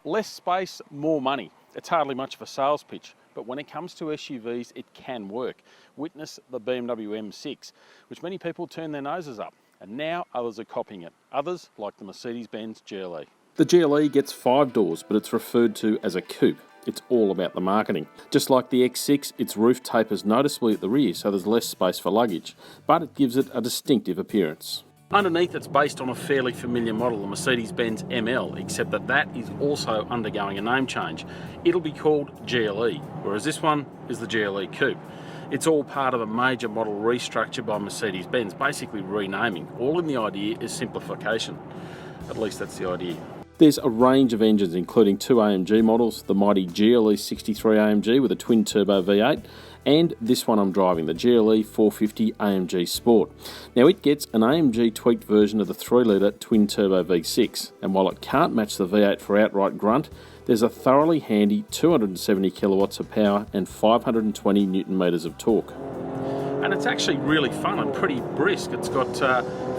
Less space, more money. It's hardly much of a sales pitch, but when it comes to SUVs, it can work. Witness the BMW M6, which many people turn their noses up, and now others are copying it. Others, like the Mercedes-Benz GLE. The GLE gets 5 doors, but it's referred to as a coupe. It's all about the marketing. Just like the X6, its roof tapers noticeably at the rear, so there's less space for luggage, but it gives it a distinctive appearance. Underneath, it's based on a fairly familiar model, the Mercedes-Benz ML, except that is also undergoing a name change. It'll be called GLE, whereas this one is the GLE Coupe. It's all part of a major model restructure by Mercedes-Benz, basically renaming. All in the idea is simplification. At least that's the idea. There's a range of engines, including 2 AMG models, the mighty GLE 63 AMG with a twin-turbo V8, and this one I'm driving, the GLE 450 AMG Sport. Now it gets an AMG tweaked version of the 3-litre twin-turbo V6, and while it can't match the V8 for outright grunt, there's a thoroughly handy 270 kilowatts of power and 520 newton metres of torque. And it's actually really fun and pretty brisk. It's got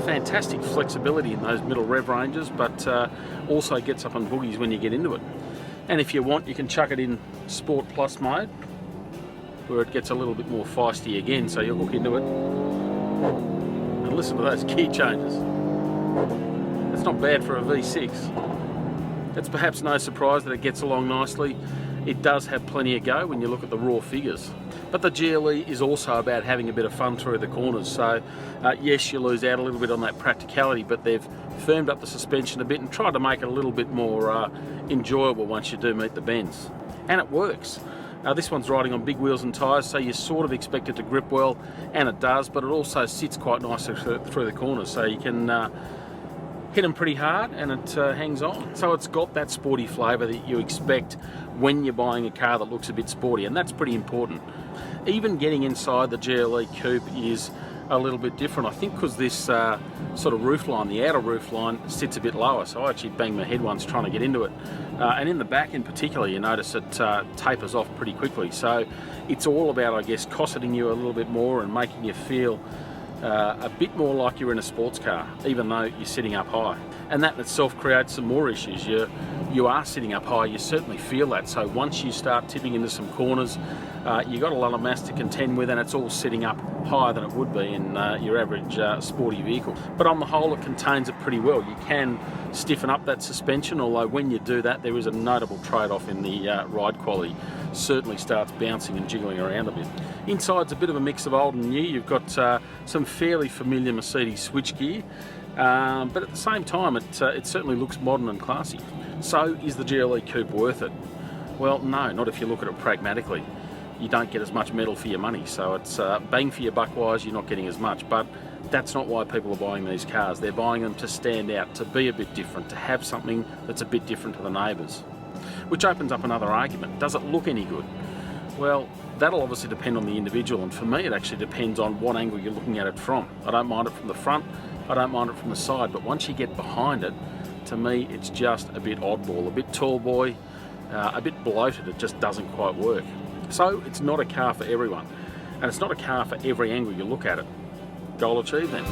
fantastic flexibility in those middle rev ranges, but also gets up on boogies when you get into it. And if you want, you can chuck it in Sport Plus mode, where it gets a little bit more feisty again, so you hook into it. And listen to those key changes. That's not bad for a V6. It's perhaps no surprise that it gets along nicely. It does have plenty of go when you look at the raw figures. But the GLE is also about having a bit of fun through the corners, so yes, you lose out a little bit on that practicality, but they've firmed up the suspension a bit and tried to make it a little bit more enjoyable once you do meet the bends. And it works. This one's riding on big wheels and tyres, so you sort of expect it to grip well, and it does, but it also sits quite nicely through the corners, so you can hit them pretty hard and it hangs on. So it's got that sporty flavour that you expect when you're buying a car that looks a bit sporty, and that's pretty important. Even getting inside the GLE Coupe is a little bit different, I think, because this sort of roofline, the outer roofline, sits a bit lower, so I actually banged my head once trying to get into it. And in the back in particular, you notice it tapers off pretty quickly, so it's all about, I guess, cosseting you a little bit more and making you feel a bit more like you're in a sports car, even though you're sitting up high. And that in itself creates some more issues. You are sitting up high, you certainly feel that, so once you start tipping into some corners, you've got a lot of mass to contend with, and it's all sitting up higher than it would be in your average sporty vehicle. But on the whole, it contains it pretty well. You can stiffen up that suspension, although when you do that, there is a notable trade-off in the ride quality. Certainly starts bouncing and jiggling around a bit. Inside's a bit of a mix of old and new. You've got some fairly familiar Mercedes switchgear, but at the same time, it certainly looks modern and classy. So is the GLE Coupe worth it? Well, no, not if you look at it pragmatically. You don't get as much metal for your money, so it's bang for your buck wise, you're not getting as much, but that's not why people are buying these cars. They're buying them to stand out, to be a bit different, to have something that's a bit different to the neighbours. Which opens up another argument. Does it look any good? Well, that'll obviously depend on the individual, and for me it actually depends on what angle you're looking at it from. I don't mind it from the front, I don't mind it from the side, but once you get behind it, to me it's just a bit oddball, a bit tall boy, a bit bloated. It just doesn't quite work. So it's not a car for everyone, and it's not a car for every angle you look at it. Goal achieved then.